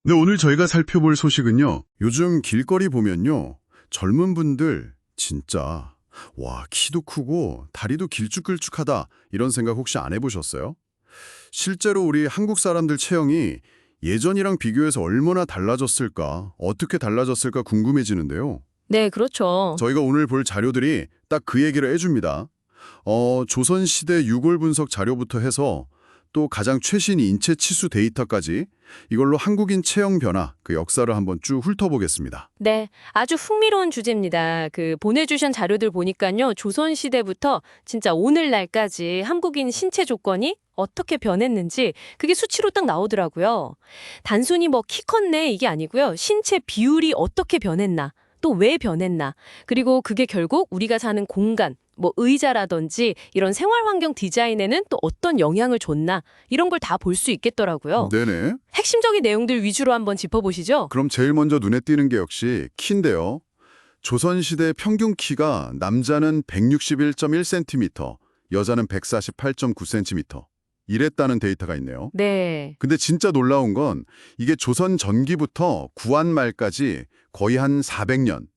네, 오늘 저희가 살펴볼 소식은요. 요즘 길거리 보면요. 젊은 분들 진짜 와, 키도 크고 다리도 길쭉길쭉하다 이런 생각 혹시 안 해보셨어요? 실제로 우리 한국 사람들 체형이 예전이랑 비교해서 얼마나 달라졌을까, 어떻게 달라졌을까 궁금해지는데요. 네, 그렇죠. 저희가 오늘 볼 자료들이 딱 그 얘기를 해줍니다. 조선시대 유골 분석 자료부터 해서 또 가장 최신 인체 치수 데이터까지 이걸로 한국인 체형 변화, 그 역사를 한번 쭉 훑어보겠습니다. 네, 아주 흥미로운 주제입니다. 보내주신 자료들 보니까요, 조선시대부터 진짜 오늘날까지 한국인 신체 조건이 어떻게 변했는지 그게 수치로 딱 나오더라고요. 단순히 뭐 키 컸네 이게 아니고요. 신체 비율이 어떻게 변했나, 또 왜 변했나, 그리고 그게 결국 우리가 사는 공간, 뭐 의자라든지 이런 생활 환경 디자인에는 또 어떤 영향을 줬나, 이런 걸 다 볼 수 있겠더라고요. 네네. 핵심적인 내용들 위주로 한번 짚어보시죠. 그럼 제일 먼저 눈에 띄는 게 역시 키인데요. 조선시대 평균 키가 남자는 161.1cm, 여자는 148.9cm. 이랬다는 데이터가 있네요. 네. 근데 진짜 놀라운 건 이게 조선 전기부터 구한 말까지 거의 한 400년,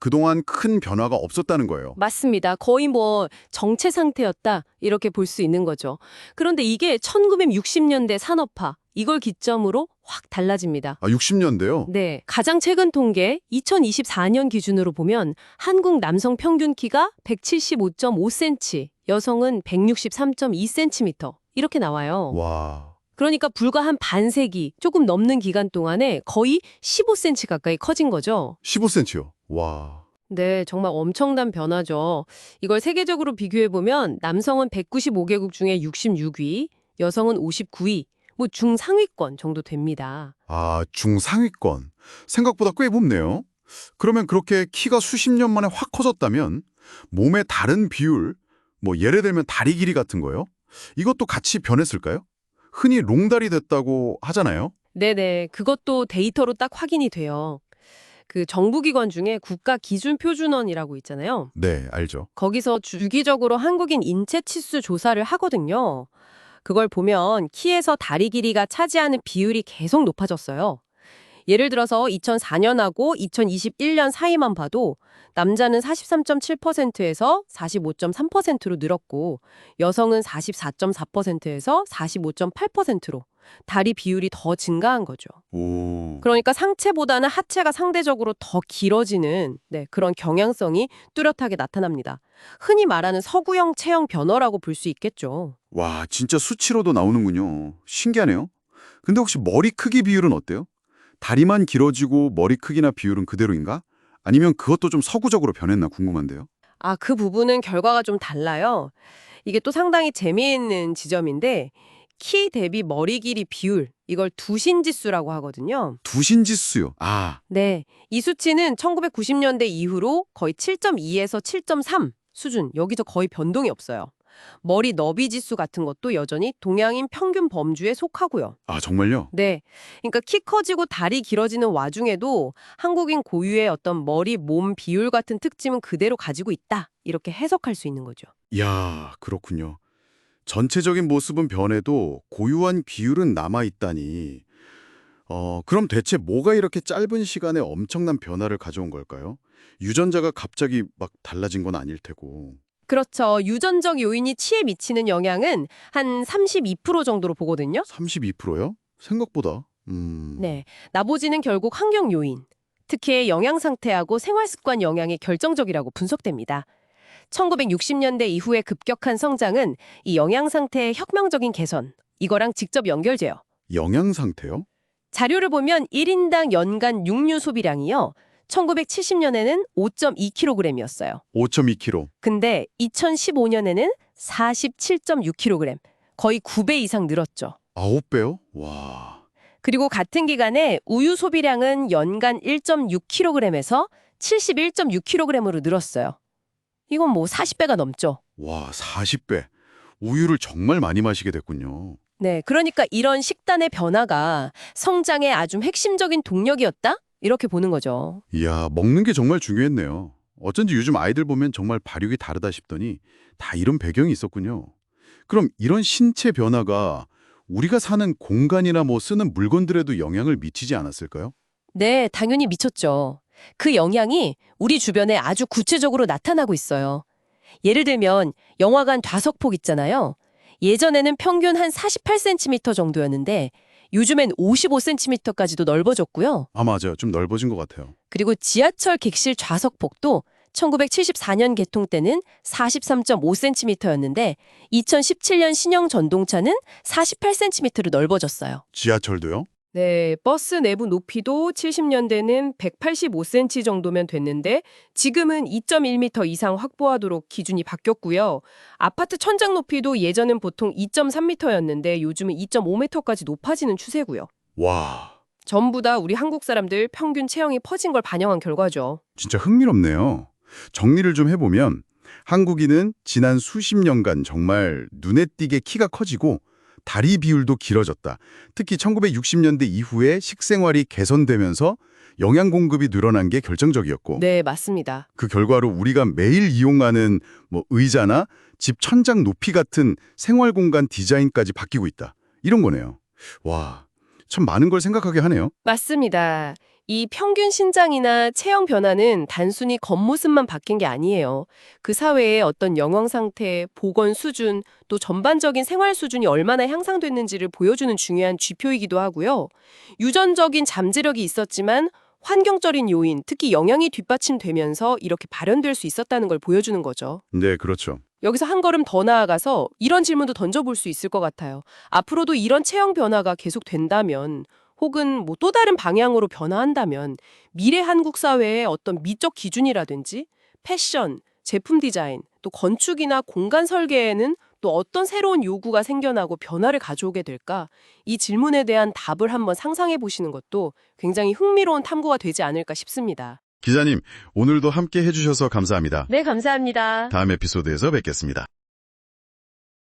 그동안 큰 변화가 없었다는 거예요. 맞습니다. 거의 뭐 정체 상태였다 이렇게 볼 수 있는 거죠. 그런데 이게 1960년대 산업화 이걸 기점으로 확 달라집니다. 아, 60년대요? 네, 가장 최근 통계 2024년 기준으로 보면 한국 남성 평균 키가 175.5cm, 여성은 163.2cm 이렇게 나와요. 와, 그러니까 불과 한 반세기 조금 넘는 기간 동안에 거의 15cm 가까이 커진 거죠. 15cm요. 와, 네, 정말 엄청난 변화죠. 이걸 세계적으로 비교해보면 남성은 195개국 중에 66위, 여성은 59위, 뭐 중상위권 정도 됩니다. 아, 중상위권. 생각보다 꽤 높네요. 그러면 그렇게 키가 수십 년 만에 확 커졌다면 몸의 다른 비율, 뭐 예를 들면 다리 길이 같은 거요? 이것도 같이 변했을까요? 흔히 롱다리 됐다고 하잖아요. 네네, 그것도 데이터로 딱 확인이 돼요. 정부기관 중에 국가기준표준원이라고 있잖아요. 네, 알죠. 거기서 주기적으로 한국인 인체 치수 조사를 하거든요. 그걸 보면 키에서 다리 길이가 차지하는 비율이 계속 높아졌어요. 예를 들어서 2004년하고 2021년 사이만 봐도 남자는 43.7%에서 45.3%로 늘었고 여성은 44.4%에서 45.8%로 다리 비율이 더 증가한 거죠. 오, 그러니까 상체보다는 하체가 상대적으로 더 길어지는 그런 경향성이 뚜렷하게 나타납니다. 흔히 말하는 서구형 체형 변화라고 볼 수 있겠죠. 와, 진짜 수치로도 나오는군요. 신기하네요. 근데 혹시 머리 크기 비율은 어때요? 다리만 길어지고 머리 크기나 비율은 그대로인가? 아니면 그것도 좀 서구적으로 변했나 궁금한데요. 아, 그 부분은 결과가 좀 달라요. 이게 또 상당히 재미있는 지점인데 키 대비 머리 길이 비율, 이걸 두신지수라고 하거든요. 두신지수요. 아, 네, 이 수치는 1990년대 이후로 거의 7.2에서 7.3 수준, 여기서 거의 변동이 없어요. 머리 너비 지수 같은 것도 여전히 동양인 평균 범주에 속하고요. 아 정말요? 네, 그러니까 키 커지고 다리 길어지는 와중에도 한국인 고유의 어떤 머리 몸 비율 같은 특징은 그대로 가지고 있다, 이렇게 해석할 수 있는 거죠. 이야, 그렇군요. 전체적인 모습은 변해도 고유한 비율은 남아있다니. 그럼 대체 뭐가 이렇게 짧은 시간에 엄청난 변화를 가져온 걸까요? 유전자가 갑자기 막 달라진 건 아닐 테고. 그렇죠. 유전적 요인이 치에 미치는 영향은 한 32% 정도로 보거든요. 32%요? 생각보다. 네, 나머지는 결국 환경 요인, 특히 영양 상태하고 생활 습관 영향이 결정적이라고 분석됩니다. 1960년대 이후의 급격한 성장은 이 영양 상태의 혁명적인 개선, 이거랑 직접 연결돼요. 영양 상태요? 자료를 보면 1인당 연간 육류 소비량이요. 1970년에는 5.2kg이었어요. 5.2kg. 근데 2015년에는 47.6kg, 거의 9배 이상 늘었죠. 9배요? 와. 그리고 같은 기간에 우유 소비량은 연간 1.6kg에서 71.6kg으로 늘었어요. 이건 뭐 40배가 넘죠. 와, 40배. 우유를 정말 많이 마시게 됐군요. 네, 그러니까 이런 식단의 변화가 성장의 아주 핵심적인 동력이었다? 이렇게 보는 거죠. 이야, 먹는 게 정말 중요했네요. 어쩐지 요즘 아이들 보면 정말 발육이 다르다 싶더니 다 이런 배경이 있었군요. 그럼 이런 신체 변화가 우리가 사는 공간이나 뭐 쓰는 물건들에도 영향을 미치지 않았을까요? 네, 당연히 미쳤죠. 그 영향이 우리 주변에 아주 구체적으로 나타나고 있어요. 예를 들면 영화관 좌석폭 있잖아요. 예전에는 평균 한 48cm 정도였는데 요즘엔 55cm까지도 넓어졌고요. 아, 맞아요. 좀 넓어진 것 같아요. 그리고 지하철 객실 좌석폭도 1974년 개통 때는 43.5cm였는데 2017년 신형 전동차는 48cm로 넓어졌어요. 지하철도요? 네, 버스 내부 높이도 70년대는 185cm 정도면 됐는데 지금은 2.1m 이상 확보하도록 기준이 바뀌었고요. 아파트 천장 높이도 예전엔 보통 2.3m였는데 요즘은 2.5m까지 높아지는 추세고요. 와, 전부 다 우리 한국 사람들 평균 체형이 퍼진 걸 반영한 결과죠. 진짜 흥미롭네요. 정리를 좀 해보면 한국인은 지난 수십 년간 정말 눈에 띄게 키가 커지고 다리 비율도 길어졌다. 특히 1960년대 이후에 식생활이 개선되면서 영양 공급이 늘어난 게 결정적이었고 네, 맞습니다. 그 결과로 우리가 매일 이용하는 뭐 의자나 집 천장 높이 같은 생활 공간 디자인까지 바뀌고 있다. 이런 거네요. 와, 참 많은 걸 생각하게 하네요. 맞습니다. 이 평균 신장이나 체형 변화는 단순히 겉모습만 바뀐 게 아니에요. 그 사회의 어떤 영양 상태, 보건 수준, 또 전반적인 생활 수준이 얼마나 향상됐는지를 보여주는 중요한 지표이기도 하고요. 유전적인 잠재력이 있었지만 환경적인 요인, 특히 영양이 뒷받침되면서 이렇게 발현될 수 있었다는 걸 보여주는 거죠. 네, 그렇죠. 여기서 한 걸음 더 나아가서 이런 질문도 던져볼 수 있을 것 같아요. 앞으로도 이런 체형 변화가 계속된다면 혹은 뭐 또 다른 방향으로 변화한다면 미래 한국 사회의 어떤 미적 기준이라든지 패션, 제품 디자인, 또 건축이나 공간 설계에는 또 어떤 새로운 요구가 생겨나고 변화를 가져오게 될까? 이 질문에 대한 답을 한번 상상해 보시는 것도 굉장히 흥미로운 탐구가 되지 않을까 싶습니다. 기자님, 오늘도 함께 해주셔서 감사합니다. 네, 감사합니다. 다음 에피소드에서 뵙겠습니다.